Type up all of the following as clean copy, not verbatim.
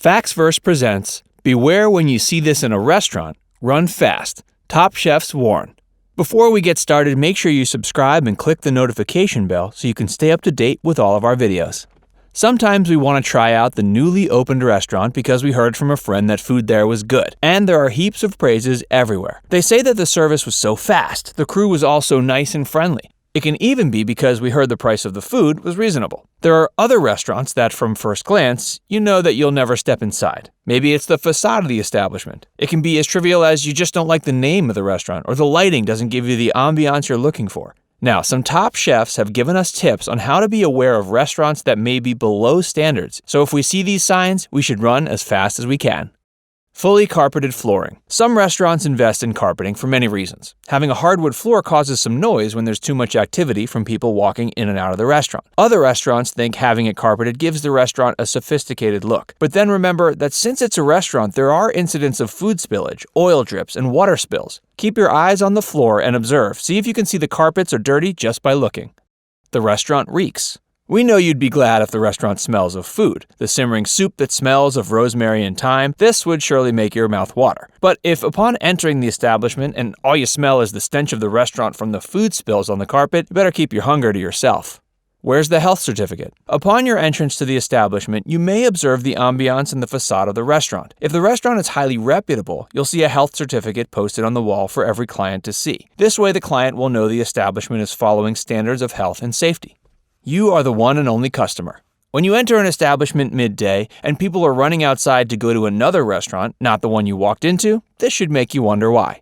Factsverse presents Beware when you see this in a restaurant, run fast. Top chefs warn. Before we get started, make sure you subscribe and click the notification bell so you can stay up to date with all of our videos. Sometimes we want to try out the newly opened restaurant because we heard from a friend that food there was good, and there are heaps of praises everywhere. They say that the service was so fast, the crew was also nice and friendly. It can even be because we heard the price of the food was reasonable. There are other restaurants that, from first glance, you know that you'll never step inside. Maybe it's the facade of the establishment. It can be as trivial as you just don't like the name of the restaurant, or the lighting doesn't give you the ambiance you're looking for. Now, some top chefs have given us tips on how to be aware of restaurants that may be below standards, so if we see these signs, we should run as fast as we can. Fully carpeted flooring. Some restaurants invest in carpeting for many reasons. Having a hardwood floor causes some noise when there's too much activity from people walking in and out of the restaurant. Other restaurants think having it carpeted gives the restaurant a sophisticated look. But then remember that since it's a restaurant, there are incidents of food spillage, oil drips, and water spills. Keep your eyes on the floor and observe. See if you can see the carpets are dirty just by looking. The restaurant reeks. We know you'd be glad if the restaurant smells of food. The simmering soup that smells of rosemary and thyme, this would surely make your mouth water. But if upon entering the establishment and all you smell is the stench of the restaurant from the food spills on the carpet, you better keep your hunger to yourself. Where's the health certificate? Upon your entrance to the establishment, you may observe the ambiance and the facade of the restaurant. If the restaurant is highly reputable, you'll see a health certificate posted on the wall for every client to see. This way the client will know the establishment is following standards of health and safety. You are the one and only customer. When you enter an establishment midday and people are running outside to go to another restaurant, not the one you walked into, this should make you wonder why.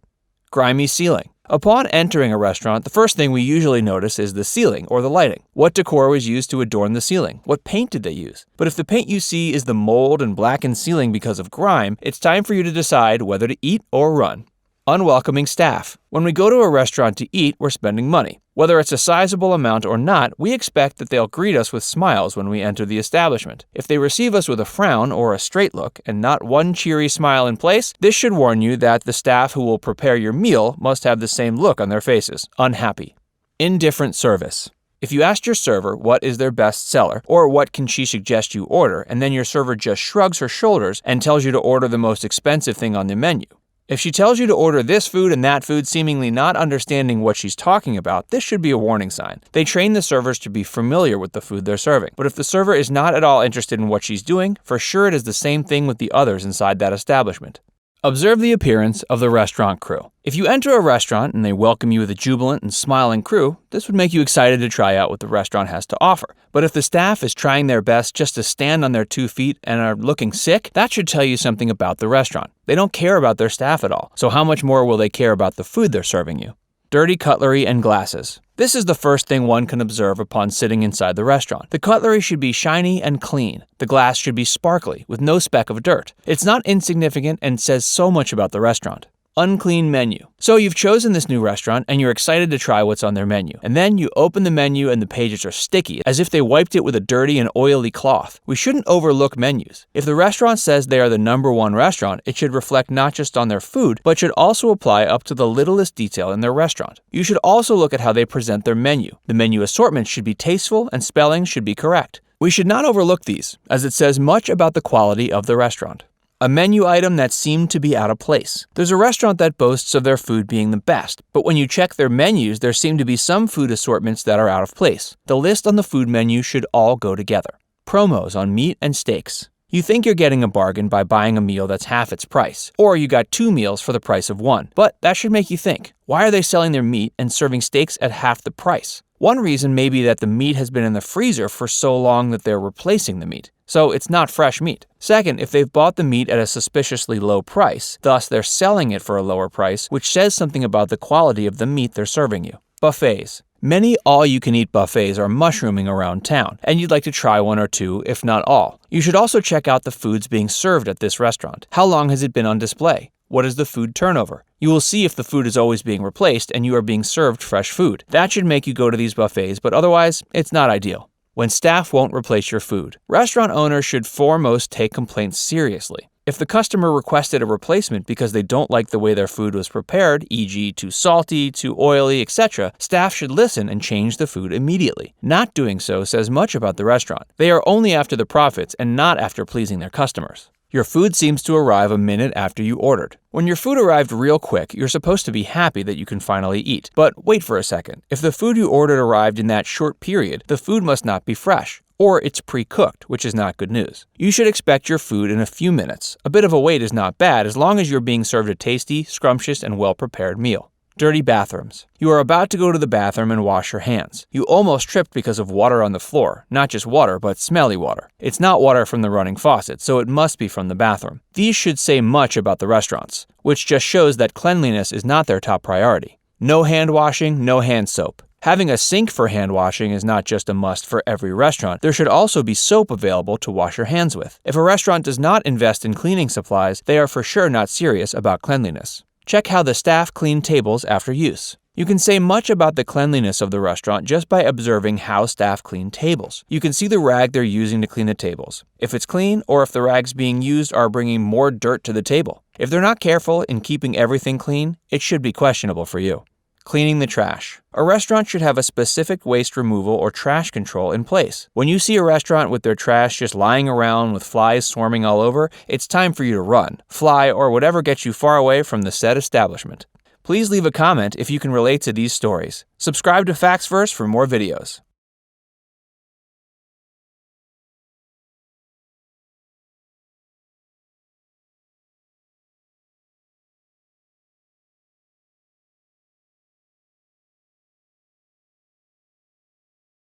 Grimy ceiling. Upon entering a restaurant, the first thing we usually notice is the ceiling or the lighting. What decor was used to adorn the ceiling? What paint did they use? But if the paint you see is the mold and blackened ceiling because of grime, it's time for you to decide whether to eat or run. Unwelcoming staff. When we go to a restaurant to eat, we're spending money. Whether it's a sizable amount or not, we expect that they'll greet us with smiles when we enter the establishment. If they receive us with a frown or a straight look and not one cheery smile in place, this should warn you that the staff who will prepare your meal must have the same look on their faces, unhappy. Indifferent service. If you asked your server what is their best seller or what can she suggest you order, and then your server just shrugs her shoulders and tells you to order the most expensive thing on the menu. If she tells you to order this food and that food, seemingly not understanding what she's talking about, this should be a warning sign. They train the servers to be familiar with the food they're serving. But if the server is not at all interested in what she's doing, for sure it is the same thing with the others inside that establishment. Observe the appearance of the restaurant crew. If you enter a restaurant and they welcome you with a jubilant and smiling crew, this would make you excited to try out what the restaurant has to offer. But if the staff is trying their best just to stand on their 2 feet and are looking sick, that should tell you something about the restaurant. They don't care about their staff at all, so how much more will they care about the food they're serving you? Dirty cutlery and glasses. This is the first thing one can observe upon sitting inside the restaurant. The cutlery should be shiny and clean. The glass should be sparkly, with no speck of dirt. It's not insignificant and says so much about the restaurant. Unclean menu. So you've chosen this new restaurant and you're excited to try what's on their menu. And then you open the menu and the pages are sticky, as if they wiped it with a dirty and oily cloth. We shouldn't overlook menus. If the restaurant says they are the #1 restaurant, it should reflect not just on their food, but should also apply up to the littlest detail in their restaurant. You should also look at how they present their menu. The menu assortment should be tasteful and spelling should be correct. We should not overlook these, as it says much about the quality of the restaurant. A menu item that seemed to be out of place. There's a restaurant that boasts of their food being the best, but when you check their menus, there seem to be some food assortments that are out of place. The list on the food menu should all go together. Promos on meat and steaks. You think you're getting a bargain by buying a meal that's half its price, or you got 2 meals for the price of 1. But that should make you think, why are they selling their meat and serving steaks at half the price? One reason may be that the meat has been in the freezer for so long that they're replacing the meat. So it's not fresh meat. Second, if they've bought the meat at a suspiciously low price, thus they're selling it for a lower price, which says something about the quality of the meat they're serving you. Buffets. Many all-you-can-eat buffets are mushrooming around town, and you'd like to try one or two, if not all. You should also check out the foods being served at this restaurant. How long has it been on display? What is the food turnover? You will see if the food is always being replaced and you are being served fresh food. That should make you go to these buffets, but otherwise, it's not ideal. When staff won't replace your food. Restaurant owners should foremost take complaints seriously. If the customer requested a replacement because they don't like the way their food was prepared, e.g. too salty, too oily, etc., staff should listen and change the food immediately. Not doing so says much about the restaurant. They are only after the profits and not after pleasing their customers. Your food seems to arrive a minute after you ordered. When your food arrived real quick, you're supposed to be happy that you can finally eat. But wait for a second. If the food you ordered arrived in that short period, the food must not be fresh. Or it's pre-cooked, which is not good news. You should expect your food in a few minutes. A bit of a wait is not bad as long as you're being served a tasty, scrumptious, and well-prepared meal. Dirty bathrooms. You are about to go to the bathroom and wash your hands. You almost tripped because of water on the floor. Not just water, but smelly water. It's not water from the running faucet, so it must be from the bathroom. These should say much about the restaurants, which just shows that cleanliness is not their top priority. No hand washing, no hand soap. Having a sink for hand washing is not just a must for every restaurant. There should also be soap available to wash your hands with. If a restaurant does not invest in cleaning supplies, they are for sure not serious about cleanliness. Check how the staff clean tables after use. You can say much about the cleanliness of the restaurant just by observing how staff clean tables. You can see the rag they're using to clean the tables, if it's clean or if the rags being used are bringing more dirt to the table. If they're not careful in keeping everything clean, it should be questionable for you. Cleaning the trash. A restaurant should have a specific waste removal or trash control in place. When you see a restaurant with their trash just lying around with flies swarming all over, it's time for you to run, fly, or whatever gets you far away from the said establishment. Please leave a comment if you can relate to these stories. Subscribe to Facts Verse for more videos.